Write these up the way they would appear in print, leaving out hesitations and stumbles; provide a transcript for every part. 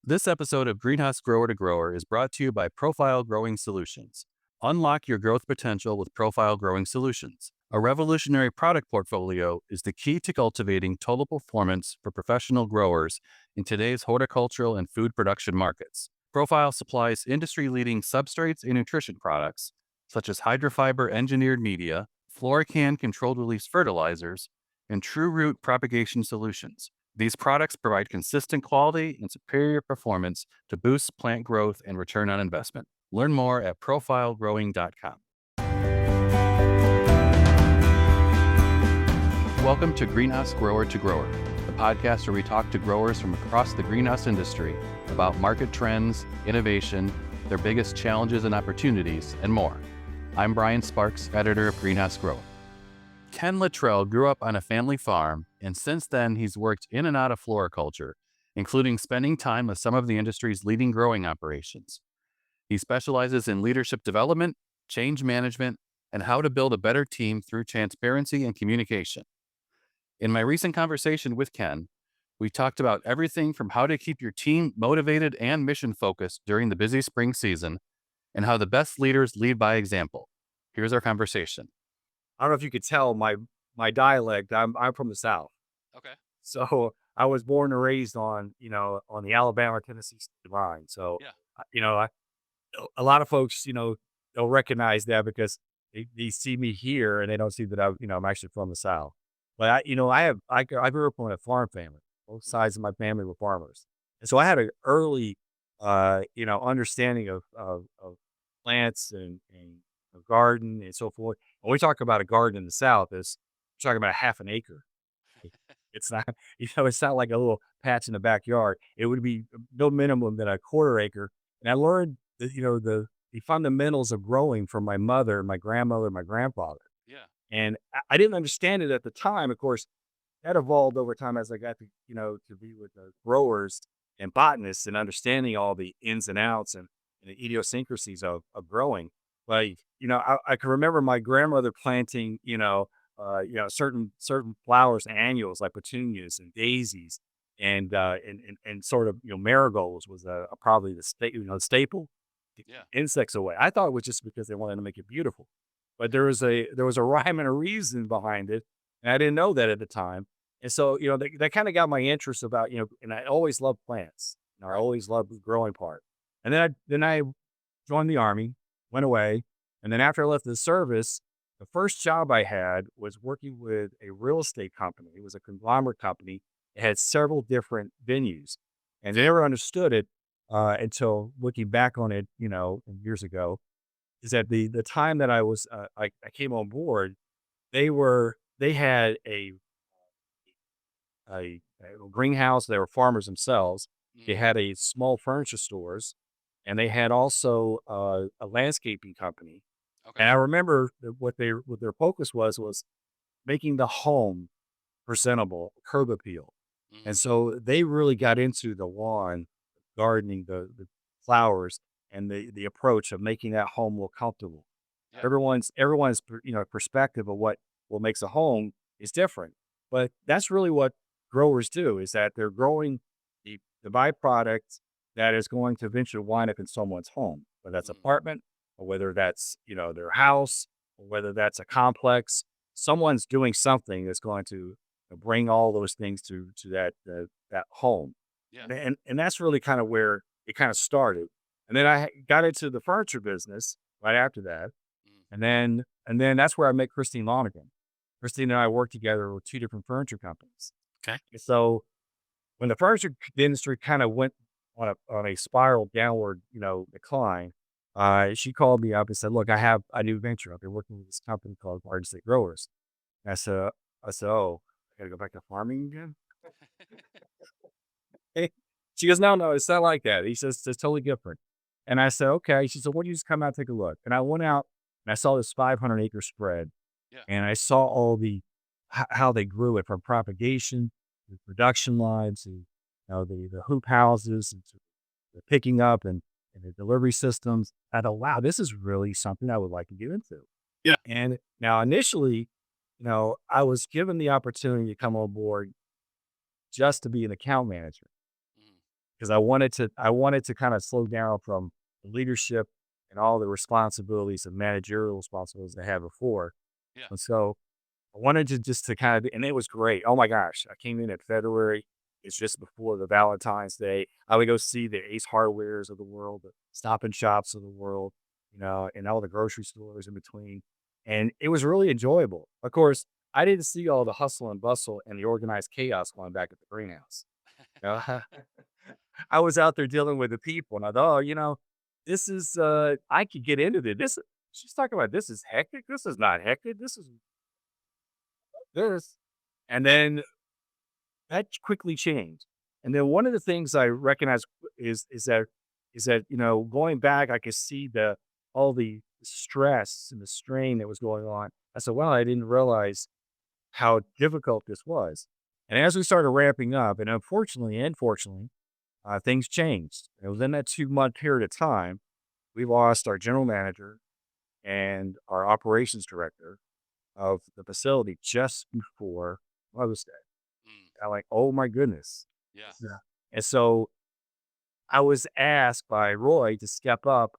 This episode of Greenhouse Grower to Grower is brought to you by Profile Growing Solutions. Unlock your growth potential with Profile Growing Solutions. A revolutionary product portfolio is the key to cultivating total performance for professional growers in today's horticultural and food production markets. Profile supplies industry-leading substrates and nutrition products, such as hydrofiber engineered media, Florican controlled release fertilizers, and True Root propagation solutions. These products provide consistent quality and superior performance to boost plant growth and return on investment. Learn more at profilegrowing.com. Welcome to Greenhouse Grower to Grower, the podcast where we talk to growers from across the greenhouse industry about market trends, innovation, their biggest challenges and opportunities, and more. I'm Brian Sparks, editor of Greenhouse Grower. Ken Littrell grew up on a family farm, and since then he's worked in and out of floriculture, including spending time with some of the industry's leading growing operations. He specializes in leadership development, change management, and how to build a better team through transparency and communication. In my recent conversation with Ken, we talked about everything from how to keep your team motivated and mission-focused during the busy spring season, and how the best leaders lead by example. Here's our conversation. I don't know if you could tell my dialect. I'm from the South, Okay. so I was born and raised on on the Alabama-Tennessee state line. So Yeah. a lot of folks they'll recognize that because they see me here and they don't see that I'm actually from the South. But I grew up in a farm family. Both sides of my family were farmers, and so I had an early understanding of plants and a garden and so forth. When we talk about a garden in the South, we're talking about a half an acre. It's not, it's not like a little patch in the backyard. It would be no minimum than a quarter acre. And I learned the fundamentals of growing from my mother, my grandmother, my grandfather. Yeah. And I didn't understand it at the time. Of course, that evolved over time as I got to be with the growers and botanists and understanding all the ins and outs and the idiosyncrasies of growing. Like, I can remember my grandmother planting, certain flowers, annuals like petunias and daisies, and sort of marigolds was probably the staple. To Yeah. keep insects away. I thought it was just because they wanted to make it beautiful, but there was a rhyme and a reason behind it, and I didn't know that at the time. And so that kind of got my interest about and I always loved plants. I Right. always loved the growing part, and then I joined the army, went away, and then after I left the service, the first job I had was working with a real estate company. It was a conglomerate company. It had several different venues, and I never understood it until looking back on it, years ago. Is that the time that I came on board, they had a greenhouse. They were farmers themselves. They Mhm. had a small furniture stores, and they had also a landscaping company. Okay. And I remember that what their focus was making the home presentable, curb appeal. And Mhm. so they really got into the lawn, gardening, the flowers, and the approach of making that home look comfortable. Yeah. Everyone's perspective of what makes a home is different, but that's really what growers do, is that they're growing the byproduct that is going to eventually wind up in someone's home, whether that's Mhm. apartment or whether that's their house or whether that's a complex. Someone's doing something that's going to bring all those things to that home, Yeah. and that's really kind of where it kind of started. And then got into the furniture business right after that, Mhm. and then that's where I met Christine Lonergan. Christine and I worked together with two different furniture companies. Okay. And so when the furniture industry kind of went on a spiral downward, decline, she called me up and said, "Look, I have a new venture. I've been working with this company called Garden State Growers." And I said, "Oh, I got to go back to farming again." She goes, "No, no, it's not like that." He says, "It's totally different." And I said, "Okay." She said, "Why don't you just come out and take a look?" And I went out and I saw this 500-acre spread, Yeah. and I saw all how they grew it, from propagation, the production lines, the hoop houses, and to the picking up and the delivery systems. I thought, wow, this is really something I would like to get into. Yeah. And now initially, I was given the opportunity to come on board just to be an account manager. Mhm. because I wanted to kind of slow down from the leadership and all the responsibilities and managerial responsibilities I had before. Yeah. And so I wanted to just to kind of, and it was great. Oh my gosh. I came in February. It's just before the Valentine's Day. I would go see the Ace Hardwares of the world, the Stop and Shops of the world, and all the grocery stores in between. And it was really enjoyable. Of course, I didn't see all the hustle and bustle and the organized chaos going back at the greenhouse. You know, I was out there dealing with the people, and I thought, oh, this is I could get into this. She's talking about this is hectic. This is not hectic. This is this. And then that quickly changed. And then one of the things I recognize is that going back, I could see the all the stress and the strain that was going on. I said, well, I didn't realize how difficult this was. And as we started ramping up, and unfortunately and fortunately, things changed. And within that 2-month period of time, we lost our general manager and our operations director of the facility just before Mother's Day. Mm, I'm like, oh my goodness. yeah. Yeah. And so I was asked by Roy to step up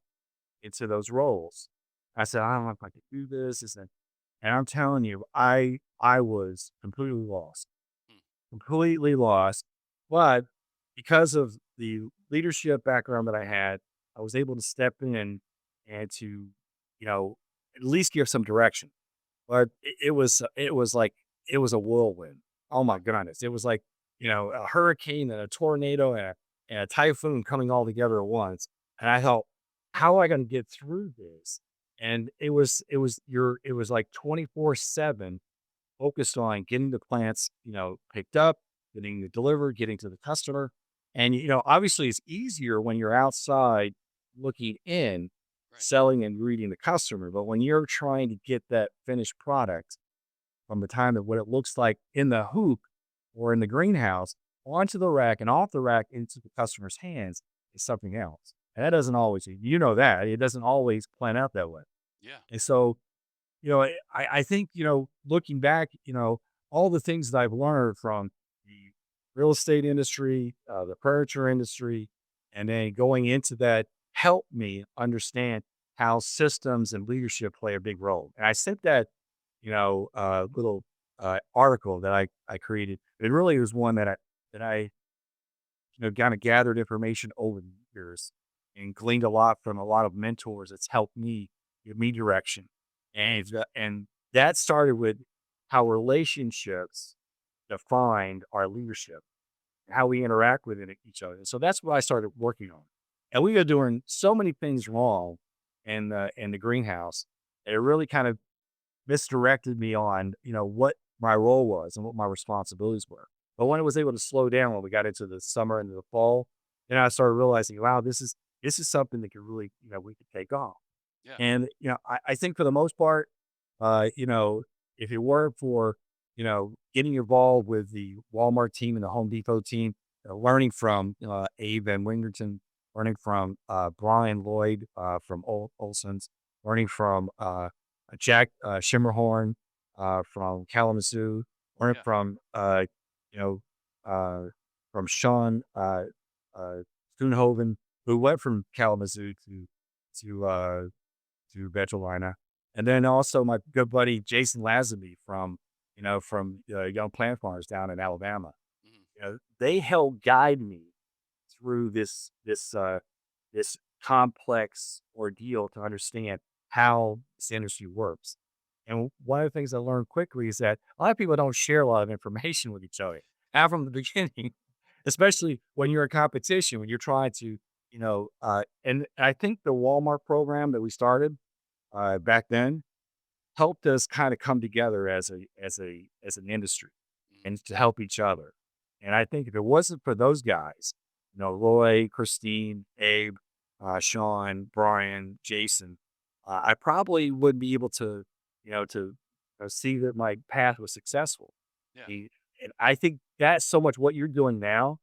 into those roles. I said, I don't know if I could do this. And I'm telling you, I was Mm, completely lost. But because of the leadership background that I had, I was able to step in and to, at least give some direction. But it was like it was a whirlwind. Oh my goodness. It was like, a hurricane and a tornado and a typhoon coming all together at once. And I thought, how am I going to get through this? And it was like 24/7 focused on getting the plants, picked up, getting it delivered, getting to the customer. And, obviously it's easier when you're outside looking in, right. selling and reading the customer. But when you're trying to get that finished product from the time of what it looks like in the hoop or in the greenhouse onto the rack and off the rack into the customer's hands is something else. And that doesn't always, that it doesn't always plan out that way. Yeah. And so I think, looking back, all the things that I've learned from the real estate industry, the furniture industry, and then going into that helped me understand how systems and leadership play a big role. And I sent that, little article that I created. It really was one that I kind of gathered information over the years and gleaned a lot from a lot of mentors. It's helped me give me direction. And that started with how relationships defined our leadership, how we interact with each other. So that's what I started working on. And we were doing so many things wrong in the greenhouse. It really kind of misdirected me on, what my role was and what my responsibilities were. But when it was able to slow down when we got into the summer and the fall, then I started realizing, wow, this is something that could really, we could take off. Yeah. And, I think for the most part, if it weren't for, getting involved with the Walmart team and the Home Depot team, learning from Abe Van Wingerton, learning from Brian Lloyd from Olson's, learning from Jack Shimmerhorn from Kalamazoo, learning Yeah. you know, uh, from Sean Schoenhoven, who went from Kalamazoo to uh, to Vetrolina. And then also my good buddy Jason Lazenby from Young Plant Farmers down in Alabama. Mhm. They helped guide me through this complex ordeal to understand how this industry works. And one of the things I learned quickly is that a lot of people don't share a lot of information with each other. Not from the beginning, especially when you're in competition, when you're trying to, and I think the Walmart program that we started back then helped us kind of come together as an industry Mhm. and to help each other. And I think if it wasn't for those guys, Roy, Christine, Abe, Sean, Brian, Jason, I probably wouldn't be able to see that my path was successful. Yeah. And I think that's so much what you're doing now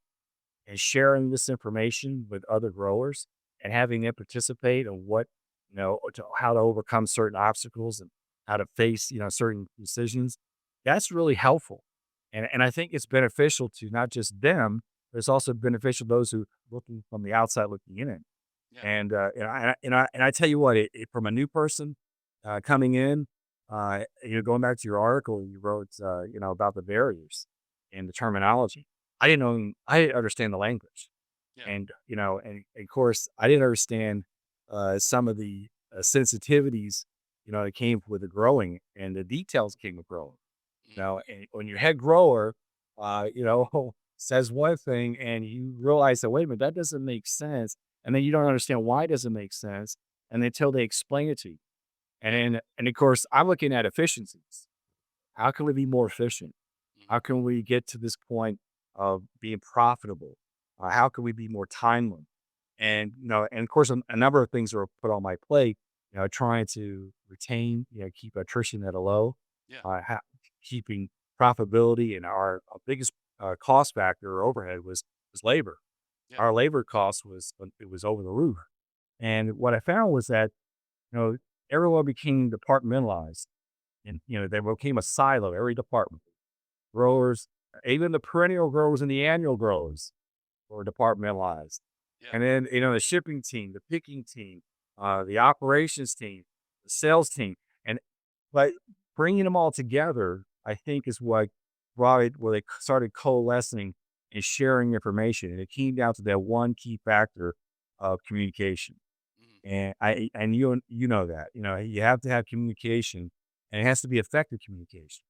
and sharing this information with other growers and having them participate in how to overcome certain obstacles and how to face, certain decisions. That's really helpful. And I think it's beneficial to not just them, but it's also beneficial to those who looking from the outside looking in. Yeah. And I tell you what, from a new person coming in, going back to your article you wrote, about the barriers and the terminology. I didn't understand the language, Yeah. and of course I didn't understand some of the sensitivities, that came with the growing and the details came with growing. Mhm. And when your head grower, says one thing and you realize that, wait a minute, that doesn't make sense. And then you don't understand why it doesn't make sense. And until they explain it to you. Yeah. And of course, I'm looking at efficiencies. How can we be more efficient? Mhm. How can we get to this point of being profitable? How can we be more timely? And of course, a number of things are put on my plate, trying to retain, keep attrition at a low, Yeah. keeping profitability. And our biggest cost factor or overhead was labor. Yeah. Our labor cost it was over the roof. And what I found was that, you know, everyone became departmentalized and, they became a silo, every department. Growers, even the perennial growers and the annual growers were departmentalized. Yeah. And then, the shipping team, the picking team, the operations team, the sales team. And but bringing them all together, I think, is what brought it where they started coalescing and sharing information. And it came down to that one key factor of communication. Mhm. And you know that, you have to have communication and it has to be effective communication.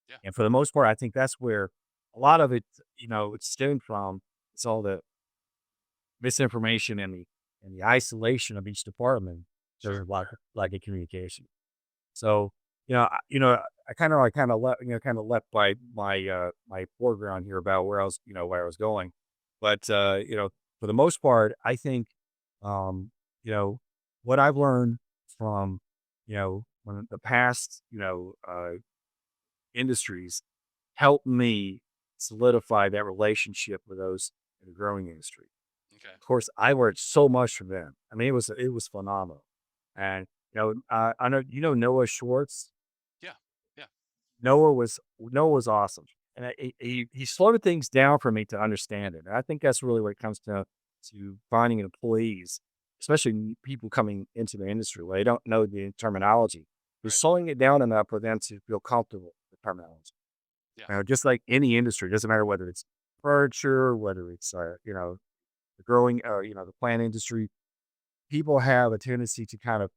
Yeah. And for the most part, I think that's where a lot of it, it's stemmed from. It's all the misinformation and the isolation of each department. Sure. There's like a communication. So, I kind of left my foreground here about where I was going. But for the most part, I think, um, you know, what I've learned from, when the past, industries helped me solidify that relationship with those in the growing industry. Okay. Of course, I learned so much from them. I mean, it was phenomenal. And I know Noah Schwartz. Yeah. Yeah. Noah was awesome, and he slowed things down for me to understand it. And I think that's really what it comes to finding employees, especially people coming into the industry where they don't know the terminology. He's Right. slowing it down enough for them to feel comfortable with the terminology. Yeah. Just like any industry, it doesn't matter whether it's furniture, whether it's the growing, the plant industry. People have a tendency to kind of,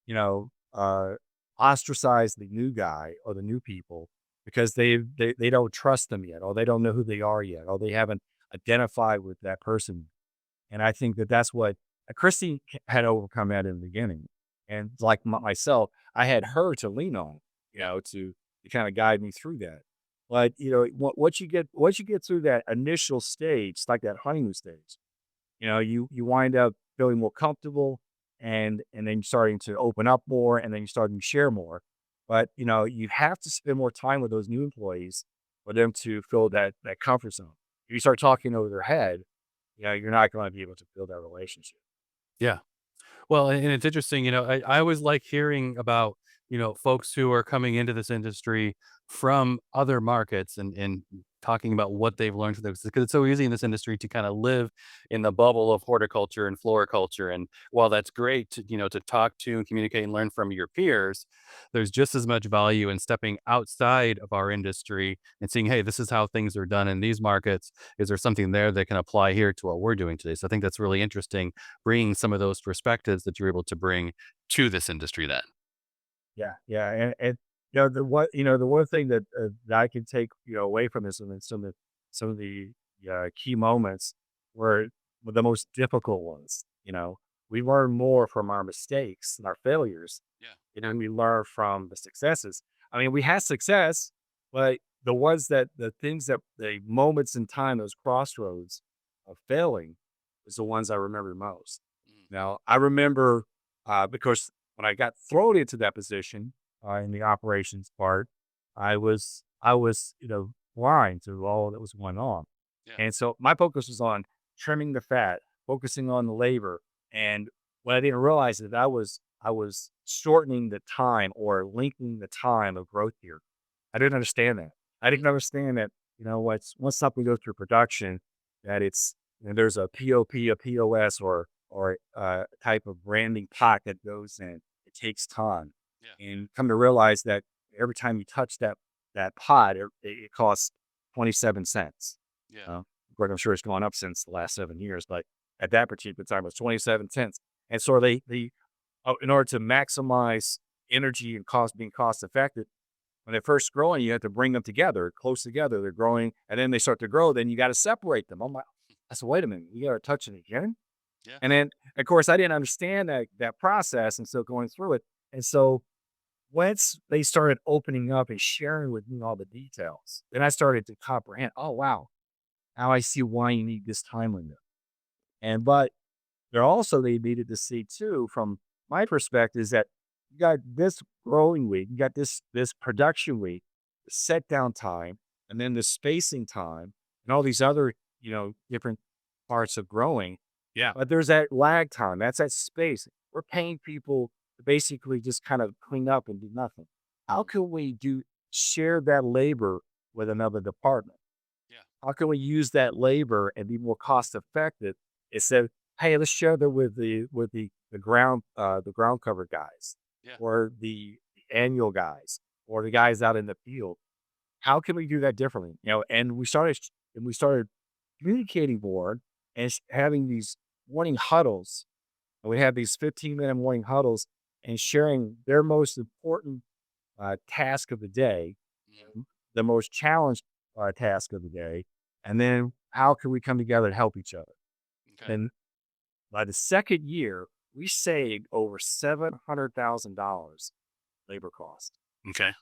you know, uh, ostracize the new guy or the new people because they don't trust them yet, or they don't know who they are yet, or they haven't identified with that person. And I think that that's what Christy had overcome that in the beginning. And like myself, I had her to lean on, Yeah. to kind of guide me through that. But once you get through that initial stage, it's like that honeymoon stage, you wind up feeling more comfortable and then starting to open up more and then you're starting to share more. But, you have to spend more time with those new employees for them to feel that comfort zone. If you start talking over their head, you're not going to be able to build that relationship. Yeah. Well, and it's interesting, I always like hearing about, folks who are coming into this industry from other markets and talking about what they've learned from this because it's so easy in this industry to kind of live in the bubble of horticulture and floriculture. And while that's great to, to talk to and communicate and learn from your peers, there's just as much value in stepping outside of our industry and seeing, hey, this is how things are done in these markets. Is there something there that can apply here to what we're doing today? So I think that's really interesting bringing some of those perspectives that you're able to bring to this industry then. Yeah, yeah, and the one thing that I can take away from this, and then some of the key moments were the most difficult ones. We learn more from our mistakes and our failures, Yeah. and we learn from the successes. I mean, we had success, but the things that the moments in time, those crossroads of failing, is the ones I remember most. Mm. Now, I remember because when I got thrown into that position in the operations part, I was blind to all that was going on, Yeah. and so my focus was on trimming the fat, focusing on the labor, and what I didn't realize is that I was shortening the time or lengthening the time of growth here. I didn't understand that. I Mm. didn't understand that once something goes through production, that there's a POP, a POS, or type of branding pot that goes in. It takes time, Yeah. and come to realize that every time you touch that pot, it costs 27 cents. Yeah. Of course, I'm sure it's gone up since the last 7 years, but at that particular time, it was 27 cents. And so in order to maximize energy and being cost effective, when they're first growing, you have to bring them together, close together. They're growing, and then they start to grow. Then you got to separate them. I'm like, I said, wait a minute, you got to touch it again. Yeah. And then, of course, I didn't understand that process, and so going through it, and so once they started opening up and sharing with me all the details, then I started to comprehend. Oh wow, now I see why you need this time limit. But they needed to see too, from my perspective, is that you got this growing week, you got this production week, the set down time, and then the spacing time, and all these other, different parts of growing. Yeah. But there's that lag time. That's that space. We're paying people to basically just kind of clean up and do nothing. How can we share that labor with another department? Yeah. How can we use that labor and be more cost effective instead of, hey, let's share that with the ground cover guys Yeah. or the annual guys or the guys out in the field. How can we do that differently? And we started communicating more and having these morning huddles. And we had these 15-minute morning huddles and sharing their most important task of the day, Mhm. the most challenged task of the day, and then how can we come together to help each other? Okay. And by the second year, we saved over $700,000 labor cost Okay.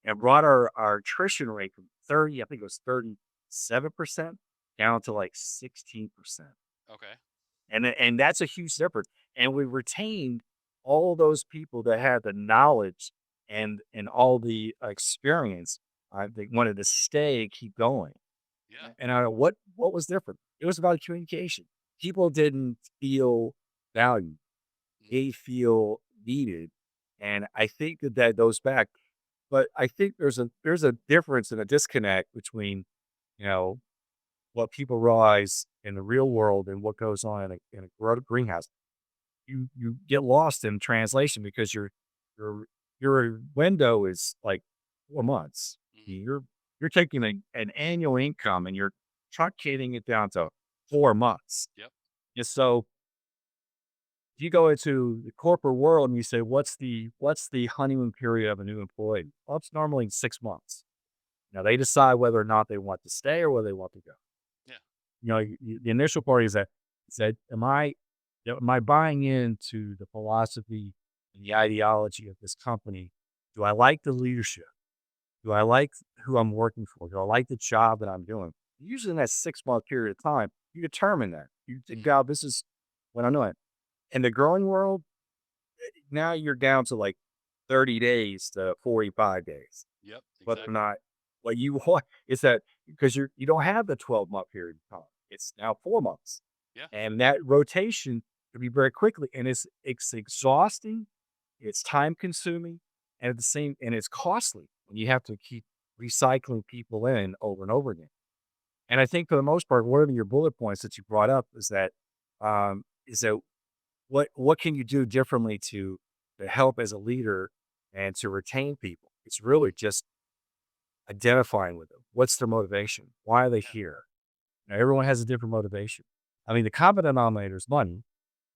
and brought our attrition rate from 30, I think it was 37%, down to like 16%. Okay. And that's a huge difference. And we retained all those people that had the knowledge and all the experience. They wanted to stay and keep going. Yeah. And what was different? It was about communication. People didn't feel valued. Mhm. They feel needed. And I think that goes back. But I think there's a difference and a disconnect between, you know, what people realize in the real world and what goes on in a greenhouse. You get lost in translation because your your window is like 4 months. Mhm. You're taking an annual income and you're truncating it down to 4 months. Yep. And so if you go into the corporate world and you say, what's the honeymoon period of a new employee? Well, it's normally 6 months. Now they decide whether or not they want to stay or whether they want to go. Yeah. The initial part is that am I buying into the philosophy and the ideology of this company? Do I like the leadership? Do I like who I'm working for? Do I like the job that I'm doing? Usually in that 6 month period of time, you determine that. You think, Mhm. God, this is what I'm doing. In the growing world, now you're down to like 30 days to 45 days. Yep. Whether or Exactly. not what you want is that because you don't have the 12-month period of time. It's now 4 months. Yeah. And that rotation can be very quickly. And it's exhausting, it's time consuming, and it's costly when you have to keep recycling people in over and over again. And I think for the most part, one of your bullet points that you brought up is that what can you do differently to help as a leader and to retain people? It's really just identifying with them. What's their motivation? Why are they Yeah. here? Now, everyone has a different motivation. I mean, the common denominator is money,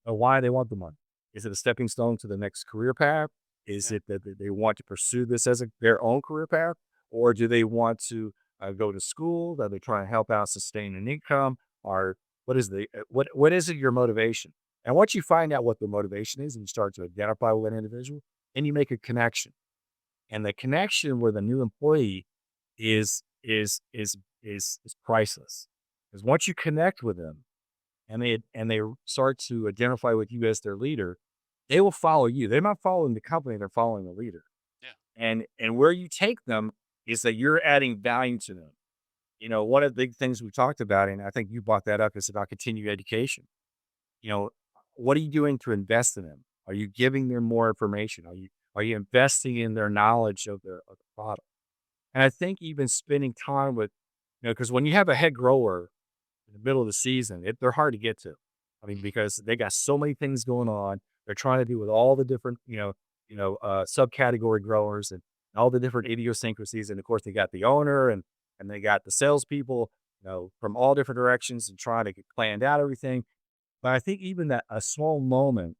but why they want the money? Is it a stepping stone to the next career path? Is Yeah. it that they want to pursue this as their own career path? Or do they want to go to school? Are they trying to help out sustain an income? Or what is it your motivation? And once you find out what the motivation is and you start to identify with an individual, and you make a connection. And the connection with a new employee is priceless. Because once you connect with them and they start to identify with you as their leader, they will follow you. They're not following the company, they're following the leader. Yeah. And where you take them is that you're adding value to them. One of the big things we talked about, and I think you brought that up, is about continued education. You know, what are you doing to invest in them? Are you giving them more information? Are you investing in their knowledge of the product? And I think even spending time with, because when you have a head grower, in the middle of the season, they're hard to get to. I mean, because they got so many things going on. They're trying to deal with all the different, subcategory growers and all the different idiosyncrasies. And of course, they got the owner and they got the salespeople, from all different directions and trying to get planned out everything. But I think even that a small moment,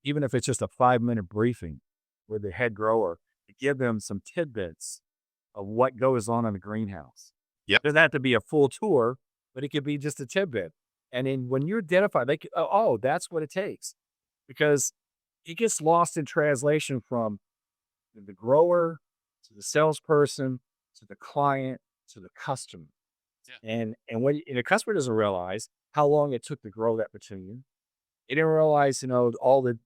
even if it's just a 5-minute briefing with the head grower, to give them some tidbits of what goes on in the greenhouse. Yep. Doesn't have to be a full tour, but it could be just a tidbit. And then when you identify, oh, that's what it takes, because it gets lost in translation from the grower to the salesperson to the client to the customer. Yeah. And the customer doesn't realize how long it took to grow that petunia. They didn't realize, all the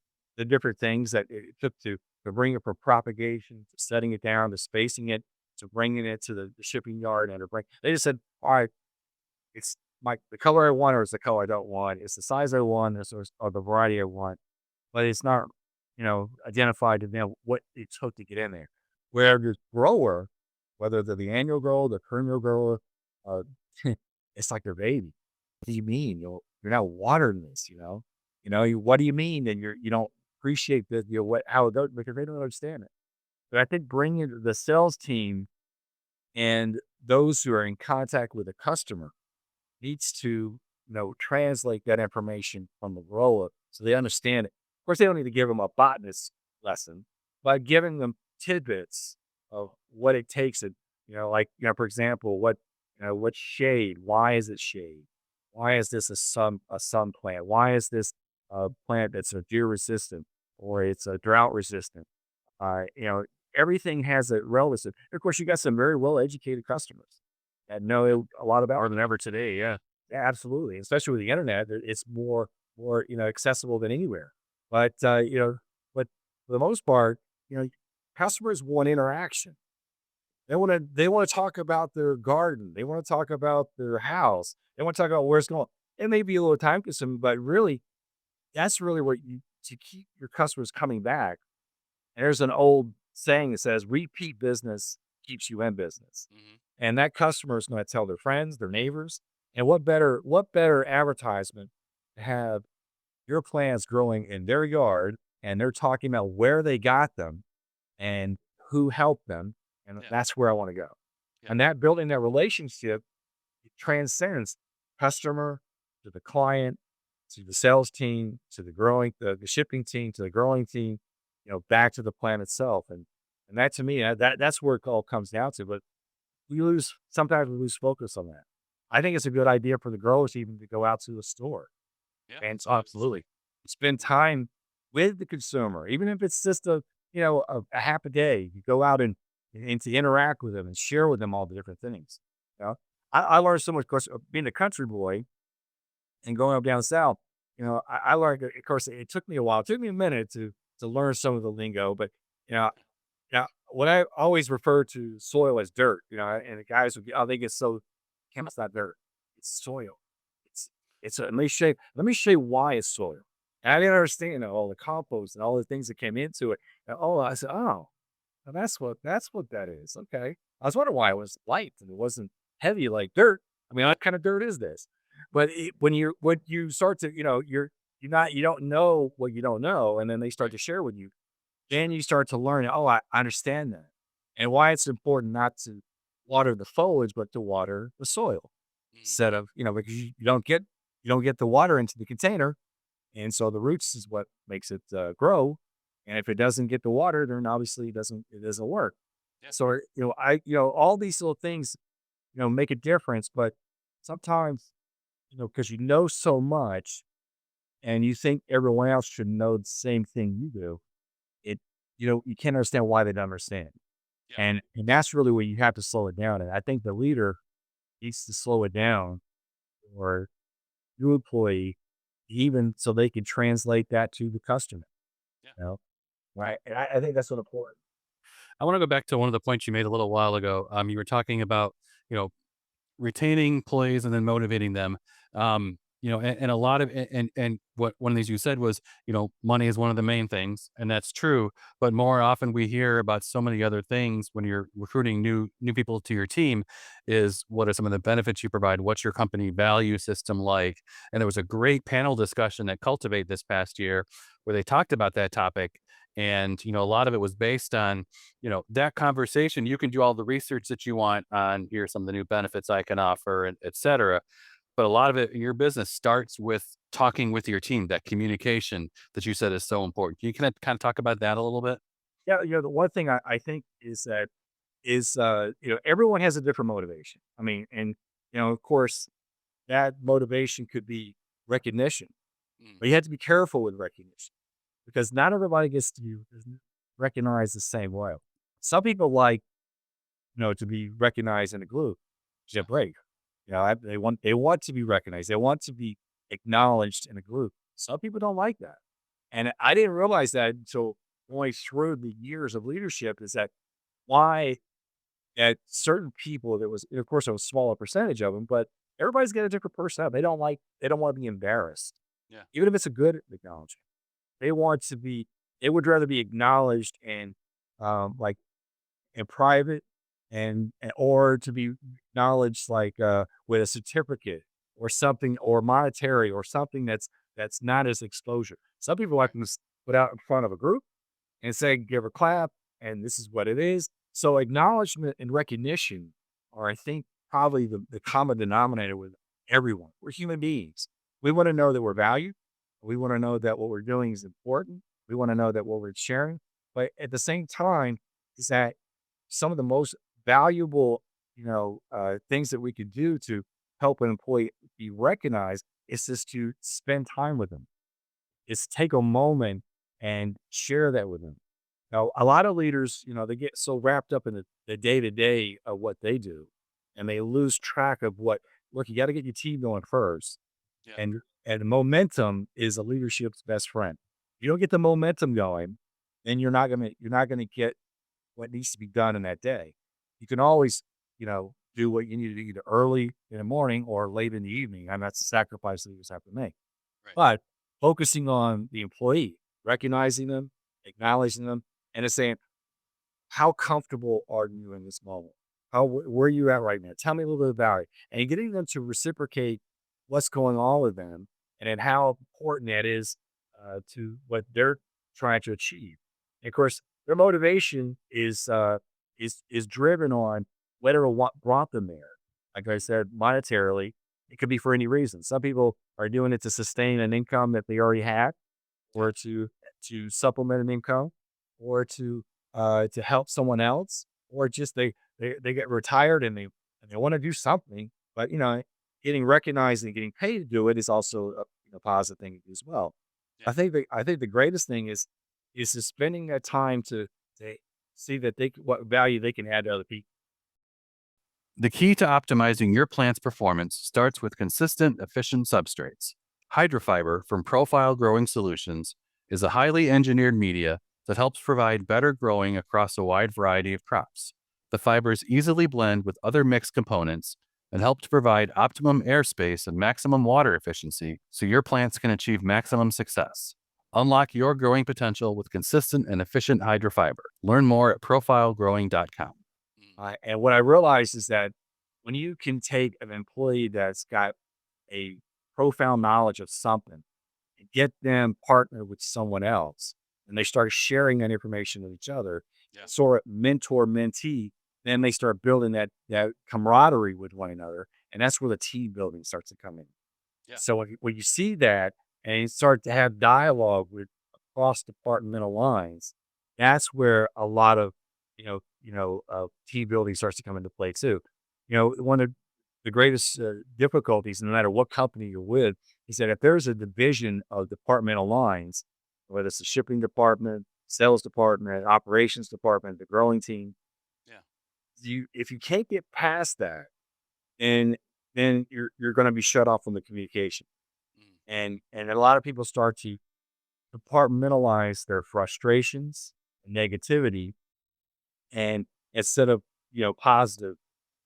different things that it took to bring it from propagation, to setting it down, to spacing it, to bringing it to the shipping yard, and to bring. They just said, "All right, it's the color I want, or it's the color I don't want. It's the size I want, or the variety I want." But it's not, identified to them what it took to get in there. Where the grower, whether they're the annual grower, the perennial grower, uh, it's like their baby. What do you mean? You're not watering this, what do you mean? And you don't appreciate the, how it goes, because they don't understand it. But I think bringing the sales team and those who are in contact with the customer needs to, translate that information from the grower so they understand it. Of course, they don't need to give them a botanist lesson, but giving them tidbits of what it takes. And, for example, what shade? Why is it shade? Why is this a sun plant? Why is this a plant that's a deer resistant or it's a drought resistant? Uh, you know, Everything has a relevance. Of course, you got some very well educated customers that know a lot about More than ever today. Yeah. yeah, absolutely, especially with the internet, it's more accessible than anywhere. But but for the most part, customers want interaction. They want to talk about their garden. They want to talk about their house. They want to talk about where it's going. It may be a little time consuming, but really, that's really what you to keep your customers coming back. And there's an old saying that says, "Repeat business keeps you in business." Hmm. And that customer is going to tell their friends, their neighbors. And what better advertisement to have your plants growing in their yard and they're talking about where they got them and who helped them. And Yeah. that's where I want to go. Yeah. And that building that relationship, it transcends customer to the client, to the sales team, to the shipping team, to the growing team, back to the plant itself. And that to me, that's where it all comes down to. But sometimes we lose focus on that. I think it's a good idea for the growers even to go out to the store Yeah. and absolutely spend time with the consumer, even if it's just a half a day. You go out and to interact with them and share with them all the different things. You know, I learned so much, of course, being a country boy and growing up down south. I learned. Of course, it took me a while. It took me a minute to learn some of the lingo, but you know, now, when I always refer to soil as dirt, and the guys would, oh, they get so, it's not dirt, it's soil. It's let me show you why it's soil. And I didn't understand, all the compost and all the things that came into it. And, I said, oh, well, that's what that is. Okay. I was wondering why it was light and it wasn't heavy like dirt. I mean, what kind of dirt is this? But when you start to, you don't know what you don't know, and then they start Right. to share with you, then you start to learn, oh, I understand that. And why it's important not to water the foliage, but to water the soil Mm. instead of, because you don't get the water into the container. And so the roots is what makes it grow. And if it doesn't get the water, then obviously it doesn't work. Yeah. So, all these little things, make a difference. But sometimes, because you know so much and you think everyone else should know the same thing you do, it you can't understand why they don't understand. Yeah. And that's really where you have to slow it down. And I think the leader needs to slow it down or new employee, even so they can translate that to the customer. Yeah. You know, right? And I think that's so important. I want to go back to one of the points you made a little while ago. You were talking about, you know, retaining employees and then motivating them. And a lot of and what one of these you said was, money is one of the main things, and that's true. But more often we hear about so many other things when you're recruiting new people to your team is what are some of the benefits you provide? What's your company value system like? And there was a great panel discussion at Cultivate this past year where they talked about that topic. And, a lot of it was based on, that conversation. You can do all the research that you want on here are some of the new benefits I can offer, and et cetera. But a lot of it in your business starts with talking with your team, that communication that you said is so important. Can you kind of talk about that a little bit? Yeah, the one thing I think is that everyone has a different motivation. I mean, and of course, that motivation could be recognition, Mm, but you have to be careful with recognition because not everybody gets to be recognized the same way. Some people like, to be recognized in a group. yeah, Yeah, break. They want to be recognized. They want to be acknowledged in a group. Some people don't like that. And I didn't realize that until going through the years of leadership is that why that certain people that was, of course, a smaller percentage of them, but everybody's got a different personality. They don't want to be embarrassed, yeah, even if it's a good acknowledgement. They want to be, they would rather be acknowledged and like in private or to be acknowledged like with a certificate or something or monetary or something that's not as exposure. Some people like right, to put out in front of a group and say, give a clap, and this is what it is. So acknowledgement and recognition are, I think, probably the common denominator with everyone. We're human beings. We want to know that we're valued. We want to know that what we're doing is important. We want to know that what we're sharing. But at the same time, is that some of the most valuable, things that we could do to help an employee be recognized is just to spend time with them. Is take a moment and share that with them. Now, a lot of leaders, they get so wrapped up in the day-to-day of what they do, and they lose track of look, you gotta get your team going first, yeah, and momentum is a leadership's best friend. You don't get the momentum going, then you're not gonna get what needs to be done in that day. You can always, do what you need to do either early in the morning or late in the evening, and that's a sacrifice leaders have to make. right, But focusing on the employee, recognizing them, acknowledging them, and just saying, how comfortable are you in this moment? Where are you at right now? Tell me a little bit about it. And getting them to reciprocate what's going on with them and then how important that is to what they're trying to achieve. And of course, their motivation is driven on whatever what brought them there. Like I said, monetarily, it could be for any reason. Some people are doing it to sustain an income that they already had, yeah, or to supplement an income, or to help someone else, or just they get retired and they want to do something, but getting recognized and getting paid to do it is also a positive thing as well. yeah. I think the greatest thing is just spending that time to see that what value they can add to other people. The key to optimizing your plant's performance starts with consistent, efficient substrates. Hydrofiber from Profile Growing Solutions is a highly engineered media that helps provide better growing across a wide variety of crops. The fibers easily blend with other mixed components and help to provide optimum airspace and maximum water efficiency so your plants can achieve maximum success. Unlock your growing potential with consistent and efficient hydrofiber. Learn more at profilegrowing.com. And what I realized is that when you can take an employee that's got a profound knowledge of something and get them partnered with someone else, and they start sharing that information with each other, Yeah, sort of mentor mentee, then they start building that camaraderie with one another, and that's where the team building starts to come in. yeah, So when you see that and you start to have dialogue with across departmental lines, that's where a lot of team building starts to come into play too. One of the greatest difficulties, no matter what company you're with, is that if there's a division of departmental lines, whether it's the shipping department, sales department, operations department, the growing team, yeah. if you can't get past that, then you're going to be shut off from the communication, Mm, and a lot of people start to compartmentalize their frustrations and negativity, and instead of positive,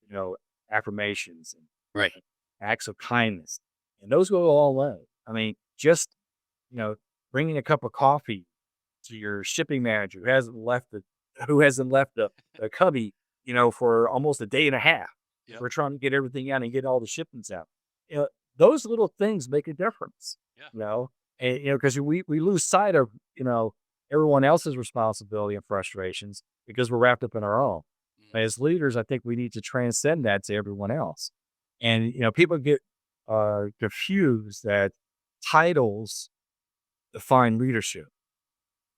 you know affirmations and right. acts of kindness, and those go a long way. I mean, just bringing a cup of coffee to your shipping manager who hasn't left the cubby, for almost a day and a half. Yep. We're trying to get everything out and get all the shipments out. You know, those little things make a difference. Yeah. And because we lose sight of everyone else's responsibility and frustrations because we're wrapped up in our own. As leaders, I think we need to transcend that to everyone else. And people get confused that titles define leadership.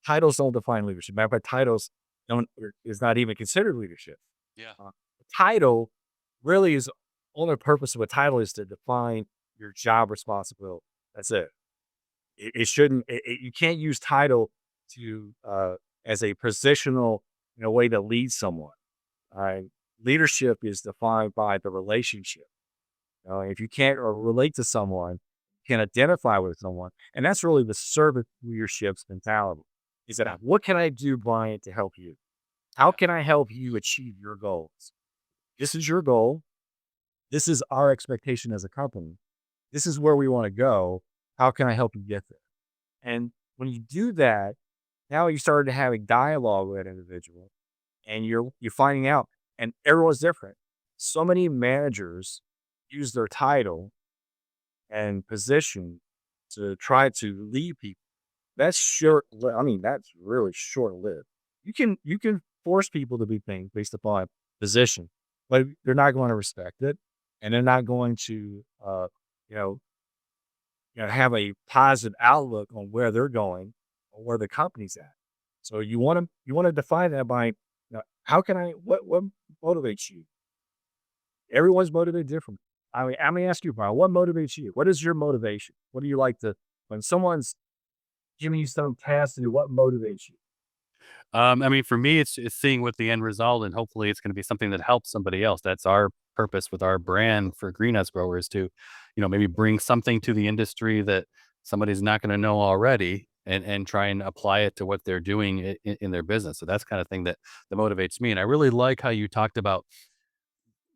Titles don't define leadership. Matter of fact, titles don't is not even considered leadership. Yeah. The title really is only purpose of a title is to define your job responsibility. That's it. It shouldn't. You can't use title to as a positional way to lead someone. All right. Leadership is defined by the relationship. If you can't relate to someone, can identify with someone, and that's really the servant leadership's mentality. Is that what can I do, Brian, to help you? How can I help you achieve your goals? This is your goal. This is our expectation as a company. This is where we want to go. How can I help you get there? And when you do that, now you started having dialogue with that individual, and you're finding out, and everyone's different. So many managers use their title and position to try to lead people. That's short. I mean, that's really short lived. You can force people to be things based upon position, but they're not going to respect it, and they're not going to, you know, have a positive outlook on where they're going or where the company's at. So you want to define that by, how can I what motivates you? Everyone's motivated different. I mean, I'm gonna ask you, Brian, what motivates you? What is your motivation? What do you like to when someone's giving you some task to do? What motivates you? I mean, for me, it's seeing what the end result, and hopefully, it's going to be something that helps somebody else. That's our purpose with our brand for greenhouse growers to, maybe bring something to the industry that somebody's not going to know already, and try and apply it to what they're doing in their business. So that's kind of thing that motivates me. And I really like how you talked about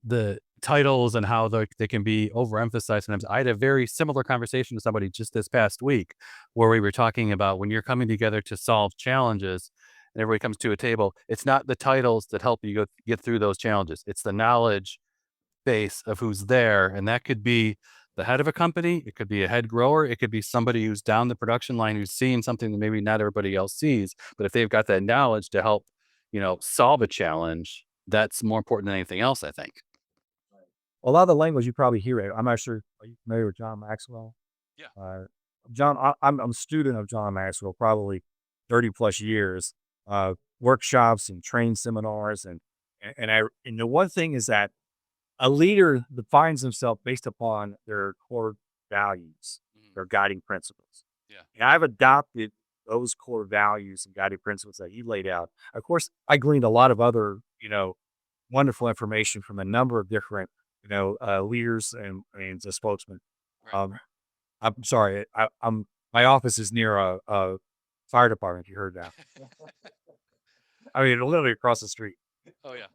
the titles and how they can be overemphasized sometimes. I had a very similar conversation with somebody just this past week where we were talking about when you're coming together to solve challenges and everybody comes to a table, it's not the titles that help you get through those challenges. It's the knowledge base of who's there. And that could be the head of a company. It could be a head grower. It could be somebody who's down the production line who's seeing something that maybe not everybody else sees. But if they've got that knowledge to help, solve a challenge, that's more important than anything else, I think. A lot of the language you probably hear it. I'm not sure. Are you familiar with John Maxwell? Yeah. John, I'm a student of John Maxwell, probably 30 plus years. Workshops and train seminars, and the one thing is that a leader defines himself based upon their core values, Mhm. their guiding principles. Yeah. And I've adopted those core values and guiding principles that he laid out. Of course, I gleaned a lot of other, wonderful information from a number of different, leaders and the spokesmen. Right. Um, I'm sorry, my office is near a fire department. If you heard that, I mean, literally across the street. Oh yeah.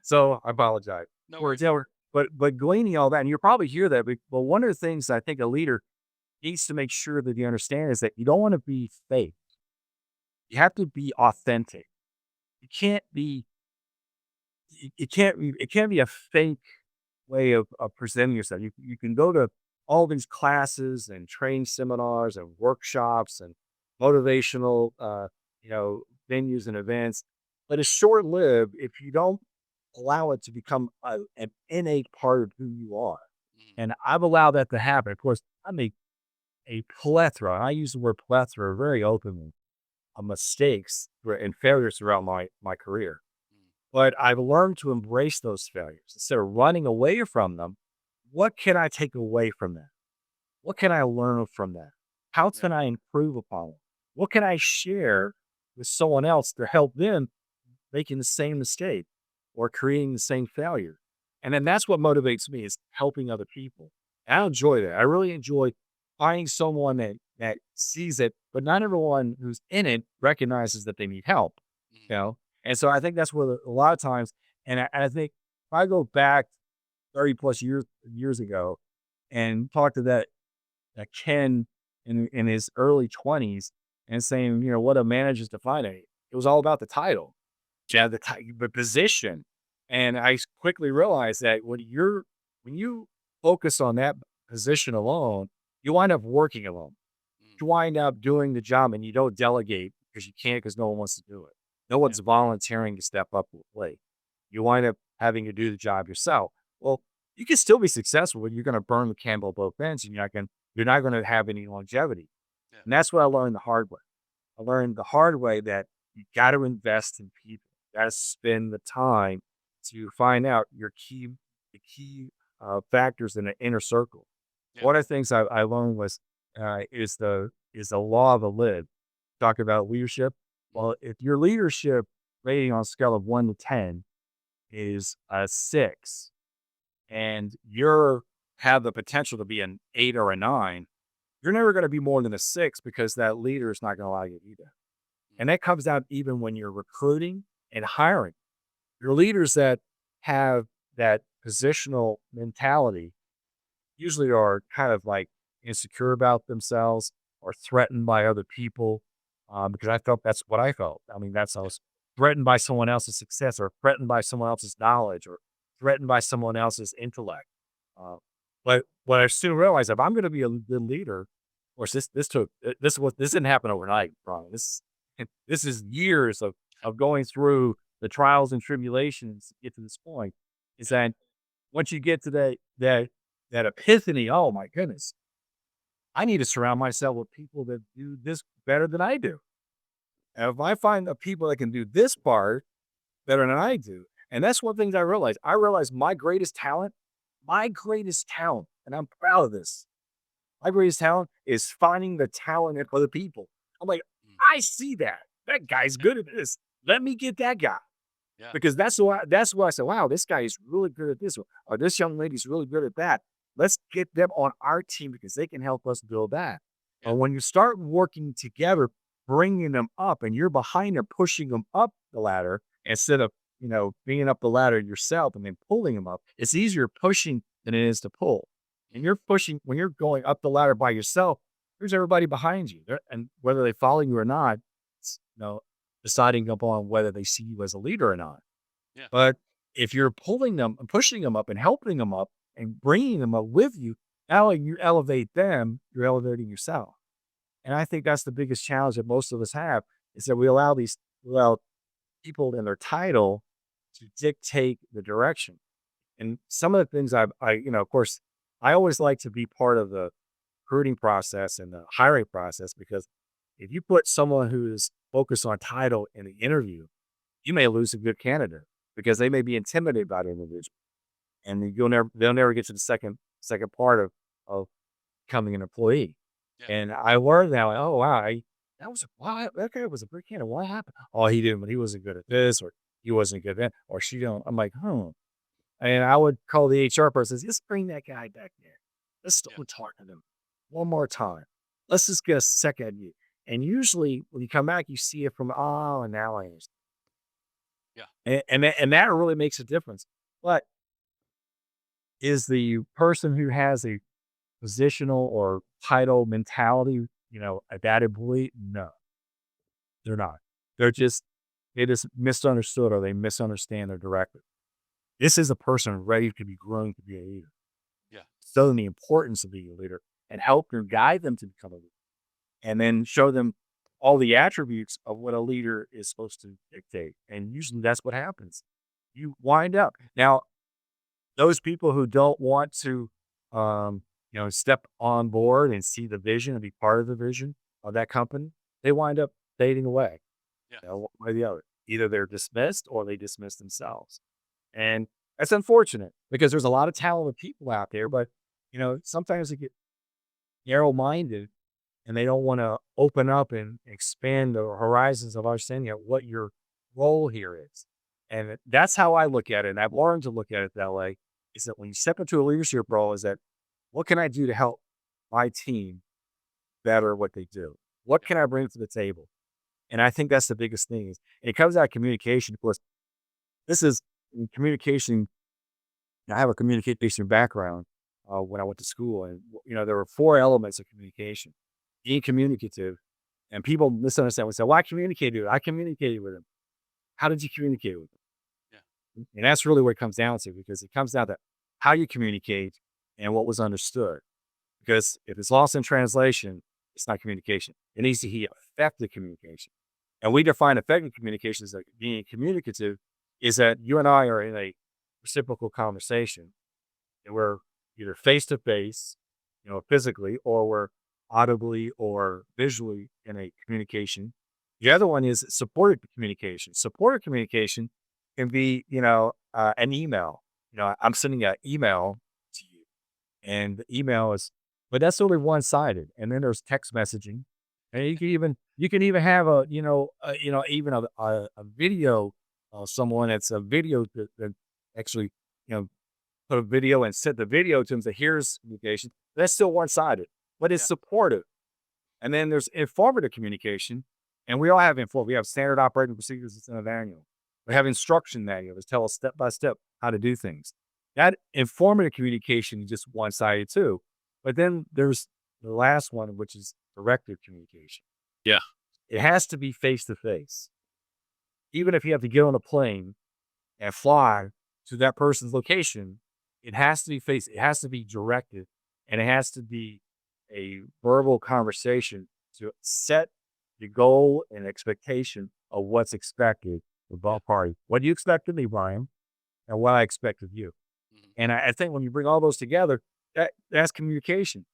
So I apologize. No We're worries. yeah, but gleaning all that, and you'll probably hear that. But one of the things I think a leader needs to make sure that you understand is that you don't want to be fake. You have to be authentic. You can't be. It can't be a fake way of presenting yourself. You can go to all these classes and train seminars and workshops and motivational, venues and events, but it's short lived if you don't allow it to become an innate part of who you are. Mhm. And I've allowed that to happen. Of course, I make a plethora, and I use the word plethora very openly, of mistakes and failures throughout my career. Mhm. But I've learned to embrace those failures instead of running away from them. What can I take away from that? What can I learn from that? How Yeah. can I improve upon it? What can I share with someone else to help them making the same mistake or creating the same failure? And then that's what motivates me is helping other people. And I enjoy that. I really enjoy finding someone that sees it, but not everyone who's in it recognizes that they need help. Mhm. You know, and so I think that's what a lot of times, and I think if I go back 30 plus years ago and talk to that Ken in his early 20s and saying, what a manager's define it. It was all about the title, yeah, the position. And quickly realized that when you focus on that position alone, you wind up working alone. Mm. You wind up doing the job and you don't delegate because you can't because no one wants to do it. No Yeah. one's volunteering to step up to the plate. You wind up having to do the job yourself. Well, you can still be successful, but you're going to burn the candle at both ends, and you're not going to have any longevity. Yeah. And that's what I learned the hard way. I learned the hard way that you got to invest in people. You got to spend the time to find out the key factors in the inner circle. Yeah. One of the things I learned was is the law of the lid. Talk about leadership. Mm. Well, if your leadership rating on a scale of 1 to 10 is a 6, and you're have the potential to be an 8 or a 9, you're never going to be more than a 6 because that leader is not going to allow you to be there. Mm. And that comes out even when you're recruiting and hiring. Your leaders that have that positional mentality usually are kind of like insecure about themselves or threatened by other people. Because I felt that's what I felt. I mean, I Yeah. was threatened by someone else's success or threatened by someone else's knowledge or threatened by someone else's intellect. Uh, but what I soon realized, if I'm going to be a good leader, of course, this didn't happen overnight, Brian. This is years of going through the trials and tribulations to get to this point. Is Yeah. that once you get to that epiphany, oh my goodness, I need to surround myself with people that do this better than I do. And if I find the people that can do this part better than I do, and that's one thing that I realized. I realized my greatest talent, and I'm proud of this. My greatest talent is finding the talent in other people. I'm like, Mm. I see that. That guy's Yeah. good at this. Let me get that guy. Yeah. Because that's why I said, wow, this guy is really good at this one, or this young lady's really good at that. Let's get them on our team because they can help us build that. Yeah. But when you start working together, bringing them up, and you're behind them, pushing them up the ladder instead of being up the ladder yourself and then pulling them up, it's easier pushing than it is to pull. And Mm. you're pushing when you're going up the ladder by yourself. There's everybody behind you, and whether they follow you or not, it's, deciding upon whether they see you as a leader or not. Yeah. But if you're pulling them and pushing them up and helping them up and bringing them up with you, now you elevate them, you're elevating yourself. And I think that's the biggest challenge that most of us have is that we allow people in their title to dictate the direction. And some of the things of course, I always like to be part of the recruiting process and the hiring process because if you put someone who is focused on title in the interview, you may lose a good candidate because they may be intimidated by the individual, and they'll never get to the second part of becoming an employee. Yeah. And I learned that, like, oh wow, that guy was a great candidate. What happened? Oh, he wasn't good at this, or he wasn't good at that, or she don't. I'm like, And I would call the HR person, just bring that guy back there. Let's Yeah. still talk to them one more time. Let's just get a second view. And usually when you come back, you see it from, oh, and now I understand. Yeah. And that really makes a difference. But is the person who has a positional or title mentality, a bad employee? No, they're not. They just misunderstood or they misunderstand their directive. This is a person ready to be grown to be a leader. Yeah. Show them the importance of being a leader and help them guide them to become a leader. And then show them all the attributes of what a leader is supposed to dictate. And usually that's what happens. You wind up. Now, those people who don't want to, step on board and see the vision and be part of the vision of that company, they wind up fading away, Yeah. one way or the other. Either they're dismissed or they dismiss themselves. And that's unfortunate because there's a lot of talented people out there, but, sometimes they get narrow minded and they don't want to open up and expand the horizons of understanding of what your role here is. And that's how I look at it. And I've learned to look at it that way is that when you step into a leadership role, is that what can I do to help my team better what they do? What Yeah. can I bring to the table? And I think that's the biggest thing. And it comes out of communication. Of course, this is in communication. I have a communication background when I went to school, and there were 4 elements of communication. being communicative. And people misunderstand. We say, well, I communicated. I communicated with him. How did you communicate with Yeah. him? And that's really what it comes down to, because it comes down to how you communicate and what was understood. Because if it's lost in translation, it's not communication. It needs to be effective communication. And we define effective communication as like being communicative is that you and I are in a reciprocal conversation, and we're either face to face, physically, or we're audibly or visually in a communication. The other one is supported communication. Supported communication can be, an email. I'm sending an email to you, and the email is, but that's only one sided. And then there's text messaging, and you can even have even a video, someone that's a video that actually, you know, put a video and sent the video to them. So here's communication. That's still one sided, but it's Yeah. supportive. And then there's informative communication, and we all have info. We have standard operating procedures. It's in a manual. We have instruction manuals that tell us step by step how to do things. That informative communication is just one sided too. But then there's the last one, which is directive communication. Yeah. It has to be face to face. Even if you have to get on a plane and fly to that person's location, it has to be face. It has to be directed, and it has to be a verbal conversation to set the goal and expectation of what's expected of both parties. What do you expect of me, Brian, and what I expect of you? Mhm. And I think when you bring all those together, that's communication.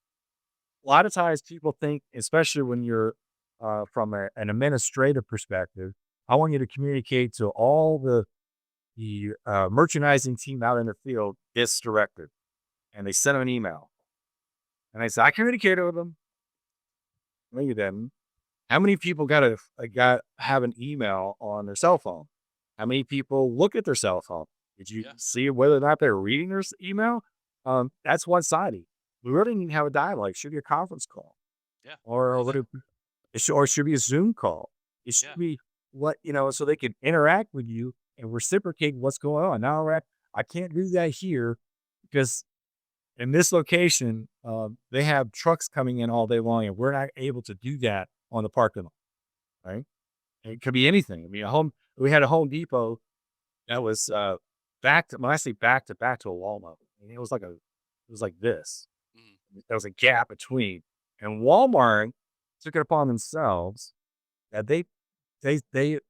A lot of times people think, especially when you're from an administrative perspective, I want you to communicate to all the merchandising team out in the field this directive. And they send them an email. And I said, I communicated with them. No, you didn't. How many people got have an email on their cell phone? How many people look at their cell phone? Did you Yeah. see whether or not they're reading their email? That's one sided. We really need to have a dialogue. It should be a conference call, Yeah. or Love it. it should be a Zoom call. It should Yeah. be so they can interact with you and reciprocate what's going on. Now, I can't do that here because in this location, they have trucks coming in all day long, and we're not able to do that on the parking lot, right? And it could be anything. I mean, we had a Home Depot that was when I say back to a Walmart, I mean, it was like this. Mhm. There was a gap between, and Walmart took it upon themselves that they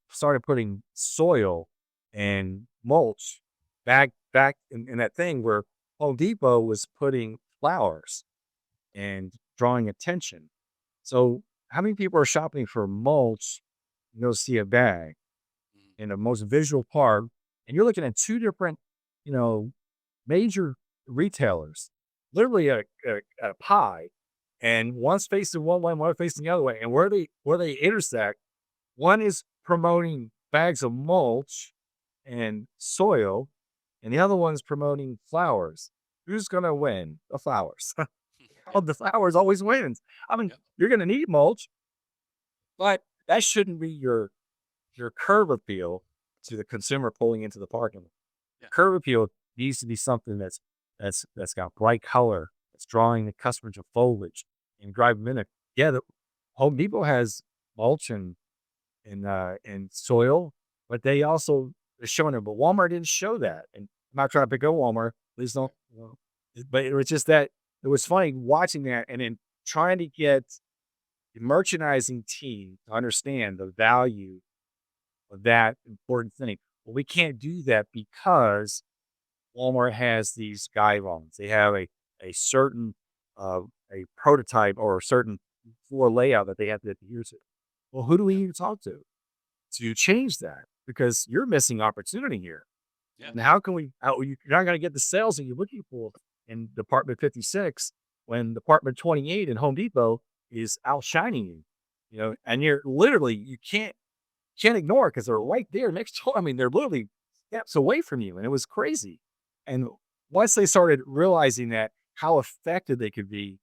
started putting soil and mulch back in that thing where Home Depot was putting flowers and drawing attention. So how many people are shopping for mulch? You'll see a bag Mhm. in the most visual part, and you're looking at two different, you know, major retailers, literally a pie, and one's facing one way, one facing the other way, and where they intersect, one is promoting bags of mulch and soil, and the other one's promoting flowers. Who's gonna win? The flowers. Oh, Yeah. the flowers always wins. I mean, Yep. you're gonna need mulch, but that shouldn't be your curb appeal to the consumer pulling into the parking lot. Yeah. Curb appeal needs to be something that's got bright color, that's drawing the customer to foliage and drive them in it. Yeah, the Home Depot has mulch and soil, but they also are showing it. But Walmart didn't show that. And I'm not trying to pick on Walmart. Please don't. But it was just that it was funny watching that and then trying to get the merchandising team to understand the value of that important thing. Well, we can't do that because Walmart has these guidelines. They have a certain a prototype or a certain floor layout that they have to adhere to. Well, who do we Yeah. need to talk to change that? Because you're missing opportunity here. Yeah. And how can you're not going to get the sales that you're looking for in Department 56 when Department 28 in Home Depot is outshining you, and you're literally, you can't ignore it because they're right there next to, I mean, they're literally steps away from you. And it was crazy. And once they started realizing that how effective they could be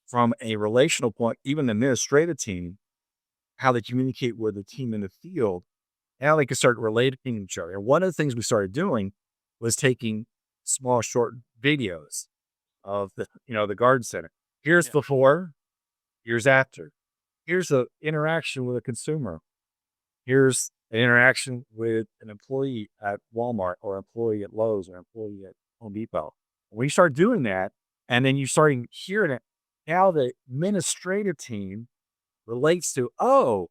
from a relational point, even the administrative team, how they communicate with the team in the field, now they can start relating to each other. And one of the things we started doing was taking small, short videos of the garden center. Here's Yeah. before, Years after, here's an interaction with a consumer. Here's an interaction with an employee at Walmart or employee at Lowe's or employee at Home Depot. When you start doing that, and then you start hearing it, now the administrative team relates to, oh,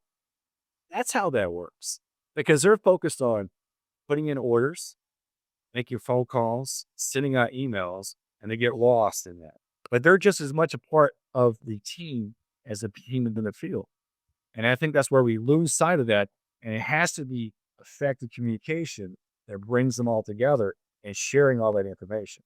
that's how that works. Because they're focused on putting in orders, making phone calls, sending out emails, and they get lost in that. But they're just as much a part of the team as the team in the field. And I think that's where we lose sight of that. And it has to be effective communication that brings them all together and sharing all that information.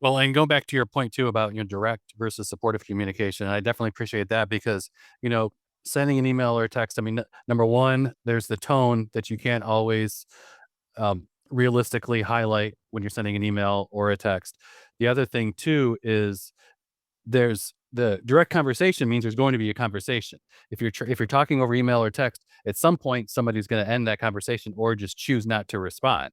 Well, and going back to your point too about, direct versus supportive communication, I definitely appreciate that because, you know, sending an email or a text, I mean, number one, there's the tone that you can't always realistically highlight when you're sending an email or a text. The other thing too is there's the direct conversation means there's going to be a conversation. If you're talking over email or text, at some point somebody's going to end that conversation or just choose not to respond.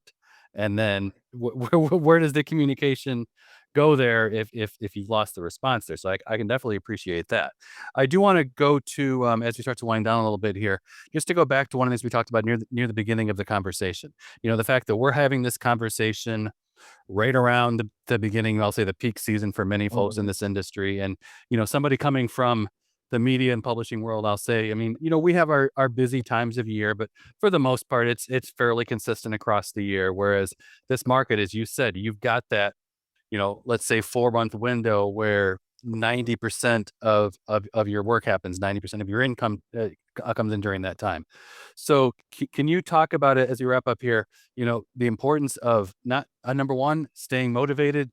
And then where does the communication go there if you've lost the response there? So I can definitely appreciate that. I do want to go to as we start to wind down a little bit here, just to go back to one of the things we talked about near the beginning of the conversation. The fact that we're having this conversation right around the beginning, I'll say the peak season for many folks in this industry. And, somebody coming from the media and publishing world, I'll say, I mean, we have our busy times of year, but for the most part, it's fairly consistent across the year. Whereas this market, as you said, you've got that, let's say 4-month window where 90% of your work happens, 90% of your income comes in during that time. So can you talk about it as you wrap up here, the importance of not number one, staying motivated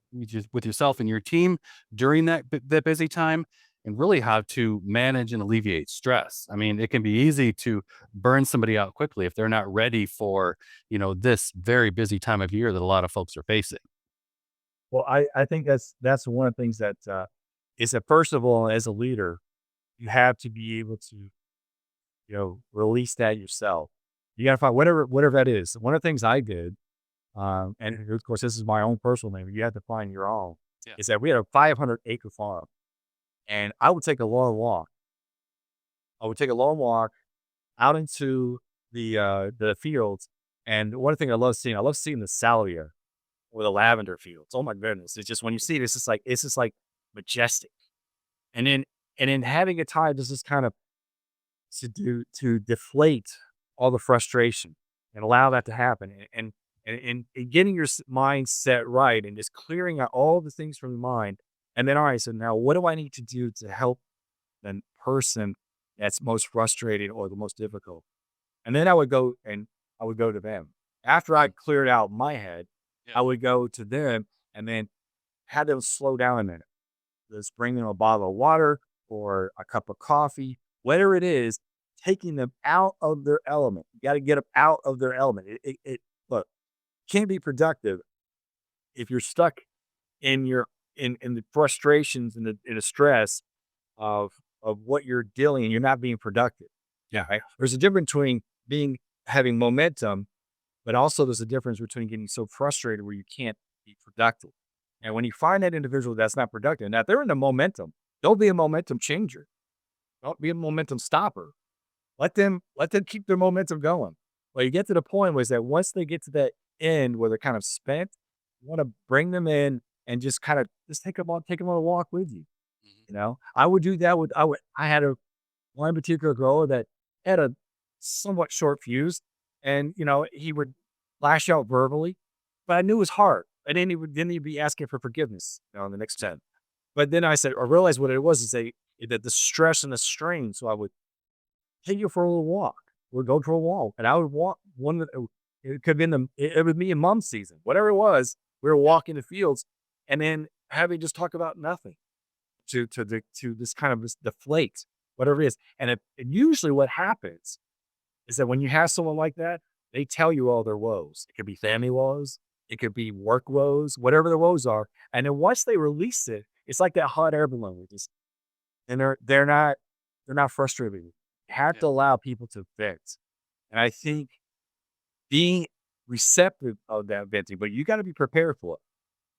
with yourself and your team during that busy time, and really how to manage and alleviate stress. I mean, it can be easy to burn somebody out quickly if they're not ready for, this very busy time of year that a lot of folks are facing. Well, I think that's one of the things that is that first of all, as a leader, you have to be able to, release that yourself. You got to find whatever that is. One of the things I did, and of course, this is my own personal name. You have to find your own. Yeah. Is that we had a 500-acre farm, and I would take a long walk. I would take a long walk out into the fields, and one thing I love seeing the salvia or the lavender fields. Oh my goodness! It's just when you see it, it's just like majestic. And then having a time just kind of to deflate all the frustration and allow that to happen, and getting your mindset right and just clearing out all the things from your mind. And then, all right, so now what do I need to do to help the person that's most frustrated or the most difficult? And then I would go to them after I cleared out my head. Yeah. I would go to them and then have them slow down a minute. Let's bring them a bottle of water or a cup of coffee, whatever it is, taking them out of their element. You got to get them out of their element. Look, can't be productive if you're stuck in in the frustrations and the stress of what you're dealing and you're not being productive. Yeah. Right? There's a difference between having momentum, but also there's a difference between getting so frustrated where you can't be productive. And when you find that individual that's not productive, now they're in the momentum. Don't be a momentum changer. Don't be a momentum stopper. Let them keep their momentum going. Well, you get to the point where is that once they get to that end where they're kind of spent, you want to bring them in and just kind of just take them on a walk with you. I would do that I had one particular grower that had a somewhat short fuse, and he would lash out verbally, but I knew it was hard. And then he'd be asking for forgiveness, on the next 10. But then I realized what it was is that the stress and the strain. So I would take you for a little walk. We'd go for a walk, and I would walk it could have been it was me and mom season, whatever it was. We were walking the fields, and then having just talk about nothing to this kind of just deflate whatever it is. And usually what happens is that when you have someone like that, they tell you all their woes. It could be family woes, it could be work woes, whatever the woes are. And then once they release it, it's like that hot air balloon. And they're not frustrated. You have to allow people to vent. And I think being receptive of that venting, but you got to be prepared for it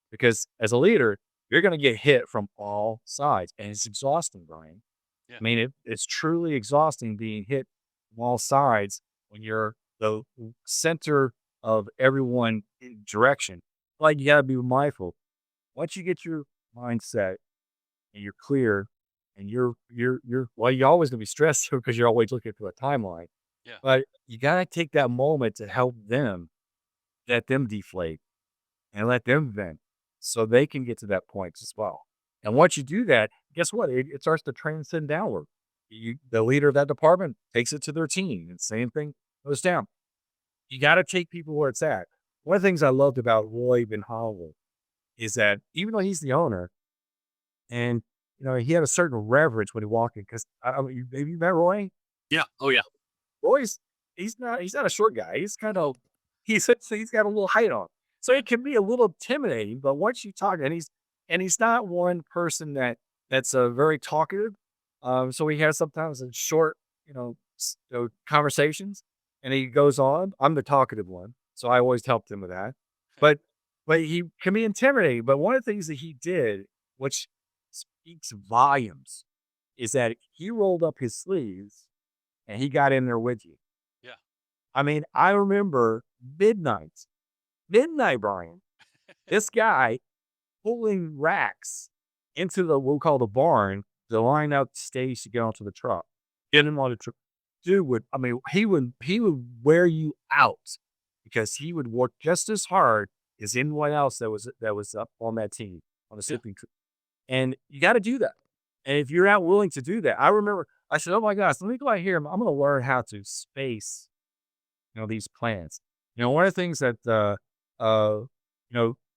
because as a leader, you're going to get hit from all sides, and it's exhausting, Brian. Yeah. I mean, it's truly exhausting being hit from all sides when you're the center of everyone in direction. Like, you gotta be mindful. Once you get your mindset and you're clear and well, you're always gonna be stressed because you're always looking for a timeline. Yeah. But you gotta take that moment to help them, let them deflate and let them vent so they can get to that point as well. And once you do that, guess what? It starts to transcend downward. The leader of that department takes it to their team, and same thing goes down. You got to take people where it's at. One of the things I loved about Roy Van Howell is that even though he's the owner, and he had a certain reverence when he walked in. Because have you met Roy? Yeah. Oh, yeah. Roy's he's not a short guy. He's kind of he's got a little height on him. So it can be a little intimidating, but once you talk and he's not one person that's very talkative. So he has sometimes a short, conversations and he goes on. I'm the talkative one. So I always helped him with that. But but he can be intimidating. But one of the things that he did, which speaks volumes, is that he rolled up his sleeves and he got in there with you. Yeah. I mean, I remember midnight, Brian, this guy pulling racks into what we'll call the barn to line out the stage to get onto the truck. Get him on the truck. Dude he would wear you out because he would work just as hard as anyone else that was up on that team on the Yeah. shipping crew. And you got to do that. And if you're not willing to do that, I remember I said, "Oh my gosh, let me go out here. I'm going to learn how to space, these plants." One of the things that, uh,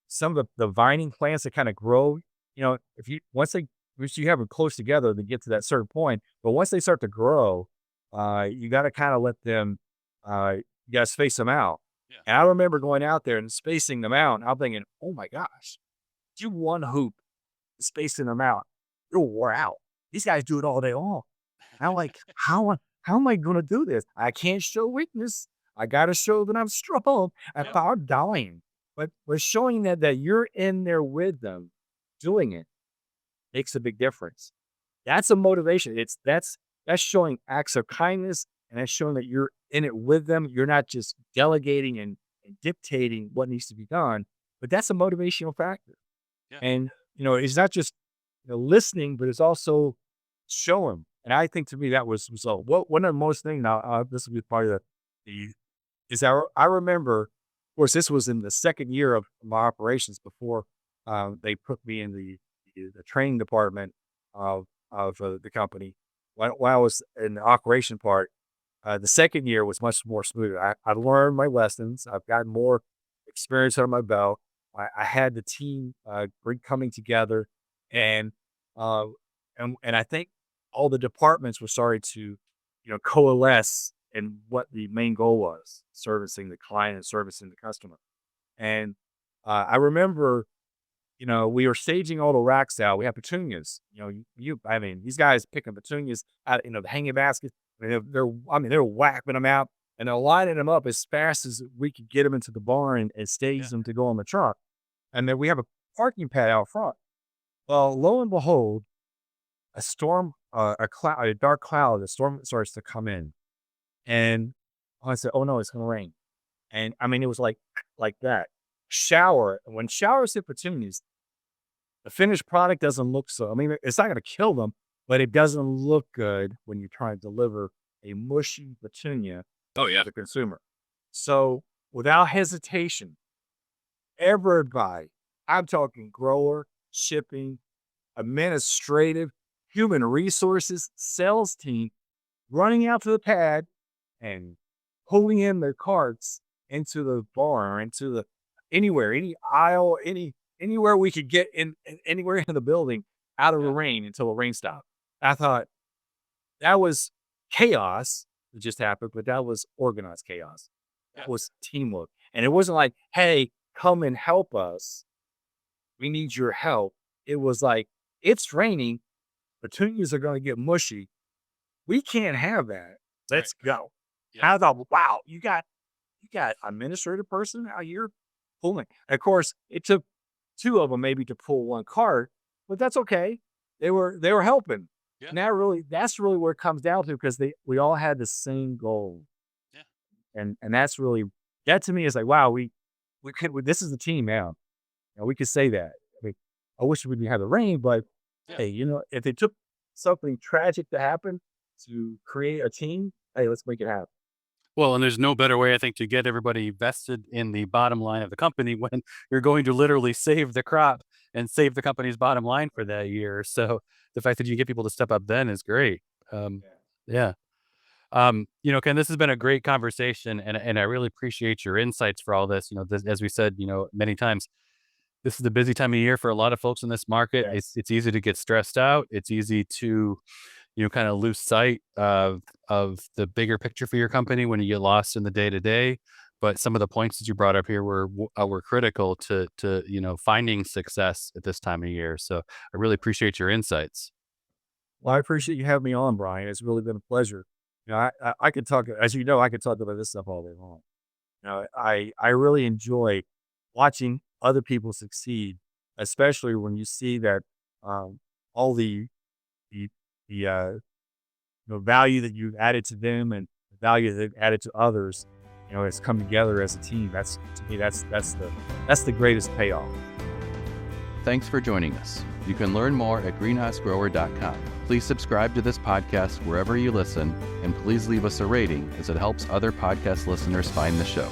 some of the vining plants that kind of grow, if you once you have them close together, they get to that certain point. But once they start to grow, you got to kind of let them, you got to space them out. Yeah. And I remember going out there and spacing them out. And I'm thinking, "Oh my gosh, do one hoop spacing them out, you're wore out. These guys do it all day long." And I'm like, how am I going to do this? I can't show weakness. I got to show that I'm strong. I Yeah. thought dying, but we're showing that you're in there with them, doing it makes a big difference. That's a motivation. That's showing acts of kindness, and that's showing that you're in it with them. You're not just delegating and dictating what needs to be done, but that's a motivational factor. Yeah. And, it's not just listening, but it's also showing. And I think to me that was so. One of the most thing now, this will be part of the is that I remember, of course, this was in the second year of my operations before they put me in the training department of the company. When I was in the operation part, the second year was much more smooth. I learned my lessons. I've gotten more experience under my belt. I had the team coming together, and uh, and I think all the departments were starting to, coalesce in what the main goal was: servicing the client and servicing the customer. And I remember, we were staging all the racks out. We have petunias. I mean, these guys picking petunias out, the hanging baskets. I mean, they're whacking them out and they're lining them up as fast as we could get them into the barn and stage Yeah. them to go on the truck. And then we have a parking pad out front. Well, lo and behold, a storm, a dark cloud, a storm starts to come in. And I said, "Oh no, it's going to rain." And I mean, it was like that shower. When showers hit petunias, the finished product doesn't look so. I mean, it's not going to kill them, but it doesn't look good when you're trying to deliver a mushy petunia Oh, to yeah. the consumer. So, without hesitation, everybody, I'm talking grower, shipping, administrative, human resources, sales team, running out to the pad and pulling in their carts into the barn, into the anywhere, any aisle, anywhere we could get anywhere in the building out of the Yeah. rain until the rain stopped. I thought that was chaos that just happened, but that was organized chaos. Yeah. That was teamwork. And it wasn't like, "Hey, come and help us. We need your help." It was like, "It's raining. Petunias are going to get mushy. We can't have that. Let's Right. go." Yeah. And I thought, wow, you got administrative person out here pulling. Of course, it took two of them maybe to pull one cart, but that's okay. They were helping. Yeah. And that's really where it comes down to, because we all had the same goal. Yeah. And that's really, that to me is like, wow, this is the team now. We could say that. I mean, I wish we didn't have the rain, but Yeah. hey, if it took something tragic to happen to create a team, hey, let's make it happen. Well, and there's no better way, I think, to get everybody vested in the bottom line of the company when you're going to literally save the crop and save the company's bottom line for that year. So the fact that you get people to step up then is great. Um, yeah. Ken, this has been a great conversation, and I really appreciate your insights for all this. As we said, many times, this is a busy time of year for a lot of folks in this market. Yes. It's easy to get stressed out. It's easy to kind of lose sight of the bigger picture for your company when you get lost in the day to day. But some of the points that you brought up here were critical to finding success at this time of year. So I really appreciate your insights. Well, I appreciate you having me on, Brian. It's really been a pleasure. I could talk, as you know, I could talk about this stuff all day long. I really enjoy watching other people succeed, especially when you see that all the value that you've added to them and the value that they've added to others, has come together as a team. That's, to me, that's the greatest payoff. Thanks for joining us. You can learn more at greenhousegrower.com. Please subscribe to this podcast wherever you listen, and please leave us a rating, as it helps other podcast listeners find the show.